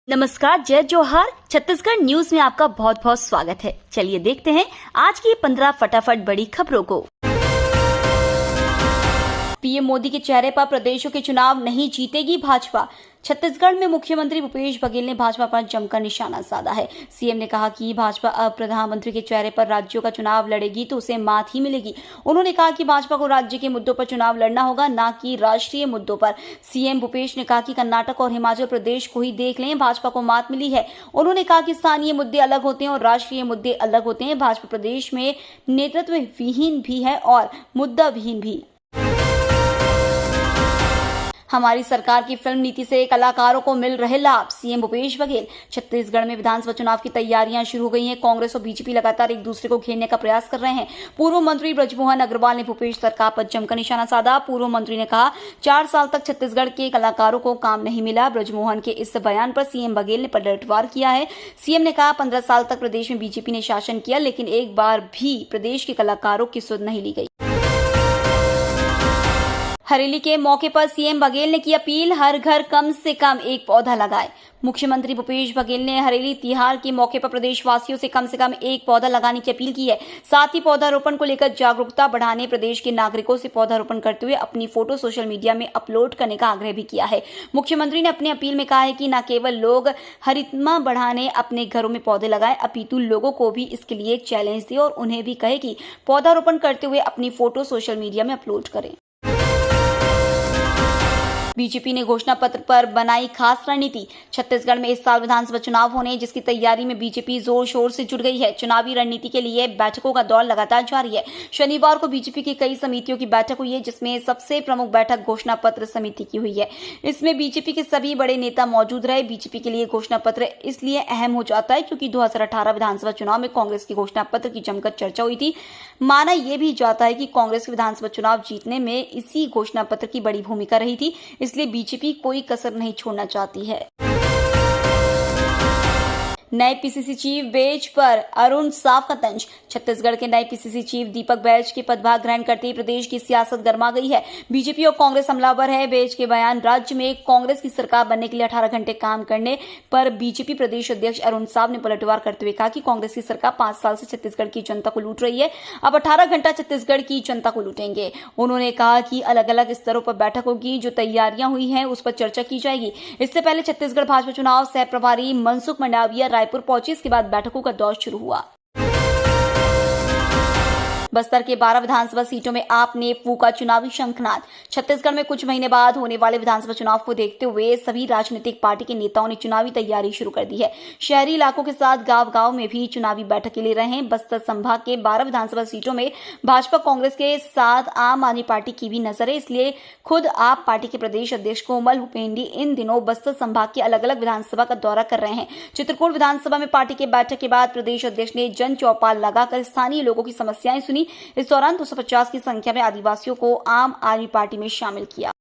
नमस्कार, जय जोहार। छत्तीसगढ़ न्यूज में आपका बहुत बहुत स्वागत है। चलिए देखते हैं आज की 15 फटाफट बड़ी खबरों को। पीएम मोदी के चेहरे पर प्रदेशों के चुनाव नहीं जीतेगी भाजपा। छत्तीसगढ़ में मुख्यमंत्री भूपेश बघेल ने भाजपा पर जमकर निशाना साधा है। सीएम ने कहा कि भाजपा अब प्रधानमंत्री के चेहरे पर राज्यों का चुनाव लड़ेगी तो उसे मात ही मिलेगी। उन्होंने कहा कि भाजपा को राज्य के मुद्दों पर चुनाव लड़ना होगा, न कि राष्ट्रीय मुद्दों पर। सीएम भूपेश ने कहा कि कर्नाटक और हिमाचल प्रदेश को ही देख लें, भाजपा को मात मिली है। उन्होंने कहा कि स्थानीय मुद्दे अलग होते हैं और राष्ट्रीय मुद्दे अलग होते हैं। भाजपा प्रदेश में नेतृत्व विहीन भी है और मुद्दा विहीन भी। हमारी सरकार की फिल्म नीति से कलाकारों को मिल रहे लाभ, सीएम भूपेश बघेल। छत्तीसगढ़ में विधानसभा चुनाव की तैयारियां शुरू हो गई हैं। कांग्रेस और बीजेपी लगातार एक दूसरे को घेरने का प्रयास कर रहे हैं। पूर्व मंत्री ब्रजमोहन अग्रवाल ने भूपेश सरकार पर जमकर निशाना साधा। पूर्व मंत्री ने कहा 4 साल तक छत्तीसगढ़ के कलाकारों को काम नहीं मिला। ब्रजमोहन के इस बयान पर सीएम बघेल ने पलटवार किया है। सीएम ने कहा 15 साल तक प्रदेश में बीजेपी ने शासन किया, लेकिन एक बार भी प्रदेश के कलाकारों की सुध नहीं ली गई। हरेली के मौके पर सीएम बघेल ने की अपील, हर घर कम से कम एक पौधा लगाए। मुख्यमंत्री भूपेश बघेल ने हरेली तिहार के मौके पर प्रदेशवासियों से कम एक पौधा लगाने की अपील की है। साथ ही पौधारोपण को लेकर जागरूकता बढ़ाने प्रदेश के नागरिकों से पौधारोपण करते हुए अपनी फोटो सोशल मीडिया में अपलोड करने का आग्रह भी किया है। मुख्यमंत्री ने अपनी अपील में कहा है कि न केवल लोग हरितमा बढ़ाने अपने घरों में पौधे लगाएं, अपितु लोगों को भी इसके लिए एक चैलेंज दे और उन्हें भी कहे कि पौधारोपण करते हुए अपनी फोटो सोशल मीडिया में अपलोड करें। बीजेपी ने घोषणा पत्र पर बनाई खास रणनीति। छत्तीसगढ़ में इस साल विधानसभा चुनाव होने, जिसकी तैयारी में बीजेपी जोर शोर से जुट गई है। चुनावी रणनीति के लिए बैठकों का दौर लगातार जारी है। शनिवार को बीजेपी की कई समितियों की बैठक हुई है, जिसमें सबसे प्रमुख बैठक घोषणा पत्र समिति की हुई है। इसमें बीजेपी के सभी बड़े नेता मौजूद रहे। बीजेपी के लिए घोषणा पत्र इसलिए अहम हो जाता है क्योंकि 2018 विधानसभा चुनाव में कांग्रेस की घोषणा पत्र की जमकर चर्चा हुई थी। माना यह भी जाता है कि कांग्रेस के विधानसभा चुनाव जीतने में इसी घोषणा पत्र की बड़ी भूमिका रही थी, इसलिए बीजेपी कोई कसर नहीं छोड़ना चाहती है। नए पीसीसी चीफ बेंच पर अरुण साव का तंज। छत्तीसगढ़ के नए पीसीसी चीफ दीपक बैज के पदभार ग्रहण करते ही प्रदेश की सियासत गर्मा गई है। बीजेपी और कांग्रेस हमलावर है। बैज के बयान, राज्य में कांग्रेस की सरकार बनने के लिए 18 घंटे काम करने पर बीजेपी प्रदेश अध्यक्ष अरुण साव ने पलटवार करते हुए कहा कि कांग्रेस की सरकार 5 साल से छत्तीसगढ़ की जनता को लूट रही है, अब 18 घंटा छत्तीसगढ़ की जनता को लूटेंगे। उन्होंने कहा कि अलग अलग स्तरों पर बैठक होगी, जो तैयारियां हुई हैं उस पर चर्चा की जाएगी। इससे पहले छत्तीसगढ़ भाजपा चुनाव सह प्रभारी मनसुख मंडाविया रायपुर पहुंचे। इसके बाद बैठकों का दौर शुरू हुआ। बस्तर के 12 विधानसभा सीटों में आप ने फूका चुनावी शंखनाद। छत्तीसगढ़ में कुछ महीने बाद होने वाले विधानसभा चुनाव को देखते हुए सभी राजनीतिक पार्टी के नेताओं ने चुनावी तैयारी शुरू कर दी है। शहरी इलाकों के साथ गांव-गांव में भी चुनावी बैठकें ले रहे हैं। बस्तर संभाग के 12 विधानसभा सीटों में भाजपा कांग्रेस के साथ आम आदमी पार्टी की भी नजर है, इसलिए खुद आप पार्टी के प्रदेश अध्यक्ष कोमल हुपेंडी इन दिनों बस्तर संभाग के अलग अलग विधानसभा का दौरा कर रहे हैं। चित्रकूट विधानसभा में पार्टी के बैठक के बाद प्रदेश अध्यक्ष ने जन चौपाल लगाकर स्थानीय लोगों की समस्याएं सुनी। इस दौरान 250 की संख्या में आदिवासियों को आम आदमी पार्टी में शामिल किया।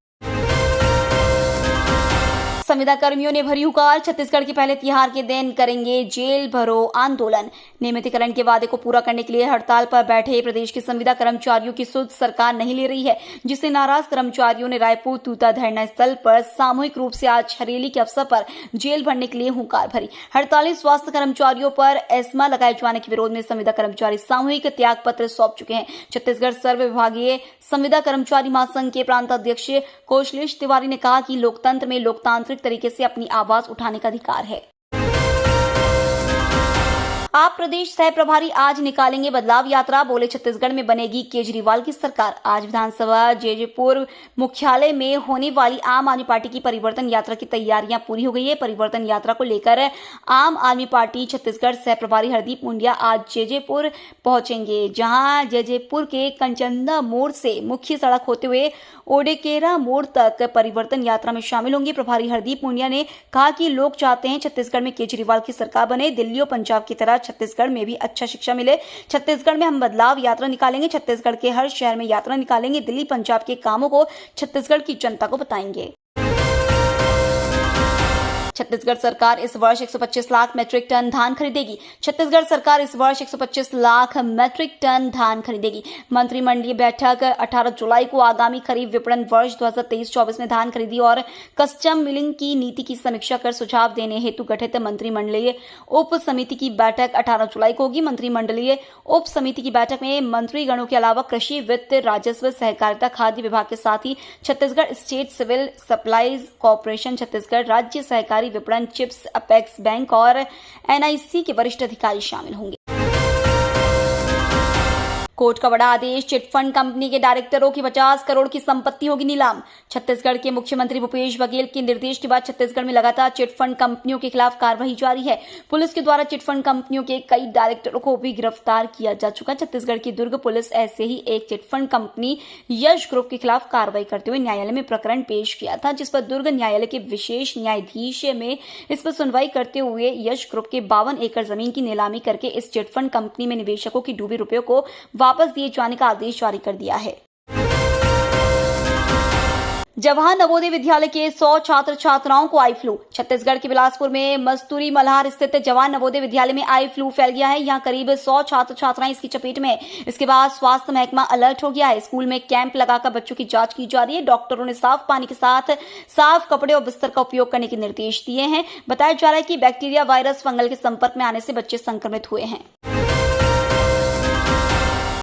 संविदा कर्मियों ने भरी हुकार। छत्तीसगढ़ के पहले तिहार के दिन करेंगे जेल भरो आंदोलन। नियमितीकरण के वादे को पूरा करने के लिए हड़ताल पर बैठे प्रदेश के संविदा कर्मचारियों की सुध सरकार नहीं ले रही है, जिससे नाराज कर्मचारियों ने रायपुर तूता धरना स्थल पर सामूहिक रूप से आज हरेली के अवसर पर जेल भरने के लिए हुंकार भरी। हड़ताली स्वास्थ्य कर्मचारियों पर एस्मा लगाए जाने के विरोध में संविदा कर्मचारी सामूहिक त्याग पत्र सौंप चुके हैं। छत्तीसगढ़ सर्व विभागीय संविदा कर्मचारी महासंघ के प्रांत अध्यक्ष कौशलेश तिवारी ने कहा कि लोकतंत्र में लोकतांत्रिक तरीके से अपनी आवाज उठाने का अधिकार है। आप प्रदेश सह प्रभारी आज निकालेंगे बदलाव यात्रा, बोले छत्तीसगढ़ में बनेगी केजरीवाल की सरकार। आज विधानसभा जैजैपुर मुख्यालय में होने वाली आम आदमी पार्टी की परिवर्तन यात्रा की तैयारियां पूरी हो गई है। परिवर्तन यात्रा को लेकर आम आदमी पार्टी छत्तीसगढ़ सह प्रभारी हरदीप मुंडिया आज जैजैपुर पहुंचेंगे, जहां जैजैपुर के कंचनदा मोड़ से मुख्य सड़क होते हुए ओडेकेरा मोड़ तक परिवर्तन यात्रा में शामिल होंगे। प्रभारी हरदीप मुंडिया ने कहा कि लोग चाहते हैं छत्तीसगढ़ में केजरीवाल की सरकार बने, दिल्ली और पंजाब की तरह छत्तीसगढ़ में भी अच्छा शिक्षा मिले। छत्तीसगढ़ में हम बदलाव यात्रा निकालेंगे, छत्तीसगढ़ के हर शहर में यात्रा निकालेंगे, दिल्ली पंजाब के कामों को छत्तीसगढ़ की जनता को बताएंगे। छत्तीसगढ़ सरकार इस वर्ष 125 लाख मीट्रिक टन धान खरीदेगी। छत्तीसगढ़ सरकार इस वर्ष 125 लाख मीट्रिक टन धान खरीदेगी। मंत्रिमंडलीय बैठक 18 जुलाई को आगामी खरीफ विपणन वर्ष 2023-24 में धान खरीदी और कस्टम मिलिंग की नीति की समीक्षा कर सुझाव देने हेतु गठित मंत्रिमंडलीय उप समिति की बैठक 18 जुलाई को होगी। मंत्रिमंडलीय उप समिति की बैठक में मंत्रीगणों के अलावा कृषि, वित्त, राजस्व, सहकारिता, खाद्य विभाग के साथ ही Chhattisgarh state civil supplies corporation, Chhattisgarh राज्य सहकारी विपणन, चिप्स, अपेक्स बैंक और एनआईसी के वरिष्ठ अधिकारी शामिल होंगे। कोर्ट का बड़ा आदेश, चिटफंड कंपनी के डायरेक्टरों की 50 करोड़ की संपत्ति होगी नीलाम। छत्तीसगढ़ के मुख्यमंत्री भूपेश बघेल के निर्देश के बाद छत्तीसगढ़ में लगातार चिटफंड कंपनियों के खिलाफ कार्रवाई जारी है। पुलिस के द्वारा चिटफंड कंपनियों के कई डायरेक्टरों को भी गिरफ्तार किया जा चुका। छत्तीसगढ़ की दुर्ग पुलिस ऐसे ही एक चिटफंड कंपनी यश ग्रुप के खिलाफ कार्रवाई करते हुए न्यायालय में प्रकरण पेश किया था, जिस पर दुर्ग न्यायालय के विशेष न्यायाधीश में इस पर सुनवाई करते हुए यश ग्रुप के 52 एकड़ जमीन की नीलामी करके इस चिटफंड कंपनी में निवेशकों की डूबे रुपयों को वापस दिए जाने का आदेश जारी कर दिया है। जवाहर नवोदय विद्यालय के 100 छात्र छात्राओं को आई फ्लू। छत्तीसगढ़ के बिलासपुर में मस्तूरी मल्हार स्थित जवाहर नवोदय विद्यालय में आई फ्लू फैल गया है। यहां करीब 100 छात्र छात्राएं इसकी चपेट में है। इसके बाद स्वास्थ्य महकमा अलर्ट हो गया है। स्कूल में कैंप लगाकर बच्चों की जांच की जा रही है। डॉक्टरों ने साफ पानी के साथ साफ कपड़े और बिस्तर का उपयोग करने के निर्देश दिए हैं। बताया जा रहा है कि बैक्टीरिया, वायरस, फंगल के संपर्क में आने से बच्चे संक्रमित हुए हैं।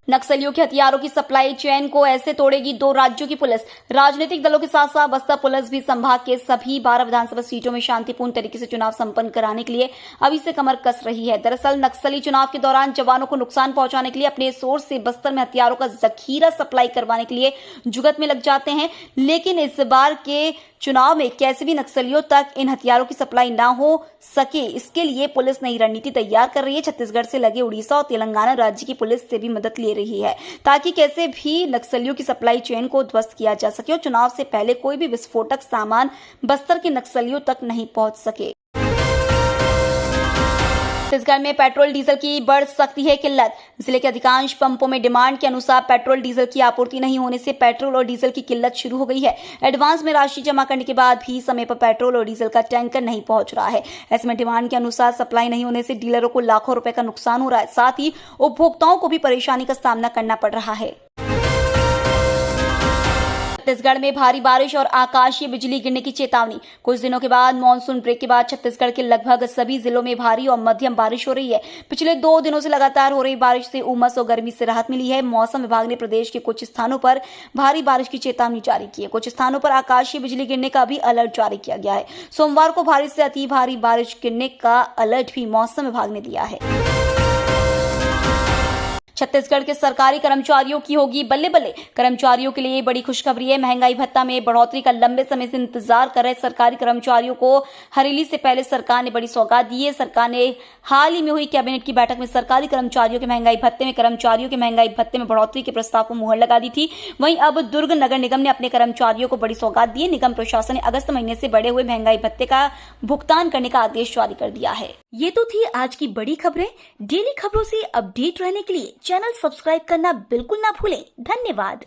नक्सलियों के हथियारों की सप्लाई चेन को ऐसे तोड़ेगी 2 राज्यों की पुलिस। राजनीतिक दलों के साथ साथ बस्तर पुलिस भी संभाग के सभी 12 विधानसभा सीटों में शांतिपूर्ण तरीके से चुनाव संपन्न कराने के लिए अभी से कमर कस रही है। दरअसल नक्सली चुनाव के दौरान जवानों को नुकसान पहुंचाने के लिए अपने सोर्स से बस्तर में हथियारों का जखीरा सप्लाई करवाने के लिए जुगत में लग जाते हैं, लेकिन इस बार के चुनाव में कैसे भी नक्सलियों तक इन हथियारों की सप्लाई ना हो सके, इसके लिए पुलिस नई रणनीति तैयार कर रही है। छत्तीसगढ़ से लगे उड़ीसा और तेलंगाना राज्य की पुलिस से भी मदद ले रही है ताकि कैसे भी नक्सलियों की सप्लाई चेन को ध्वस्त किया जा सके और चुनाव से पहले कोई भी विस्फोटक सामान बस्तर के नक्सलियों तक नहीं पहुंच सके। छत्तीसगढ़ में पेट्रोल डीजल की बढ़ सकती है किल्लत। जिले के अधिकांश पंपों में डिमांड के अनुसार पेट्रोल डीजल की आपूर्ति नहीं होने से पेट्रोल और डीजल की किल्लत शुरू हो गई है। एडवांस में राशि जमा करने के बाद भी समय पर पेट्रोल और डीजल का टैंकर नहीं पहुंच रहा है। ऐसे में डिमांड के अनुसार सप्लाई नहीं होने से डीलरों को लाखों रुपए का नुकसान हो रहा है, साथ ही उपभोक्ताओं को भी परेशानी का सामना करना पड़ रहा है। छत्तीसगढ़ में भारी बारिश और आकाशीय बिजली गिरने की चेतावनी। कुछ दिनों के बाद मानसून ब्रेक के बाद छत्तीसगढ़ के लगभग सभी जिलों में भारी और मध्यम बारिश हो रही है। पिछले 2 दिनों से लगातार हो रही बारिश से उमस और गर्मी से राहत मिली है। मौसम विभाग ने प्रदेश के कुछ स्थानों पर भारी बारिश की चेतावनी जारी की है। कुछ स्थानों पर आकाशीय बिजली गिरने का भी अलर्ट जारी किया गया है। सोमवार को भारी से अति भारी बारिश गिरने का अलर्ट भी मौसम विभाग ने दिया है। छत्तीसगढ़ के सरकारी कर्मचारियों की होगी बल्ले बल्ले। कर्मचारियों के लिए बड़ी खुशखबरी है। महंगाई भत्ता में बढ़ोतरी का लंबे समय से इंतजार कर रहे सरकारी कर्मचारियों को हरेली से पहले सरकार ने बड़ी सौगात दी है। सरकार ने हाल ही में हुई कैबिनेट की बैठक में सरकारी कर्मचारियों के महंगाई भत्ते में कर्मचारियों के महंगाई भत्ते में बढ़ोतरी के प्रस्ताव को मुहर लगा दी थी। वहीं अब दुर्ग नगर निगम ने अपने कर्मचारियों को बड़ी सौगात दी है। निगम प्रशासन ने अगस्त महीने से बढ़े हुए महंगाई भत्ते का भुगतान करने का आदेश जारी कर दिया है। ये तो थी आज की बड़ी खबरें। डेली खबरों से अपडेट रहने के लिए चैनल सब्सक्राइब करना बिल्कुल ना भूलें। धन्यवाद।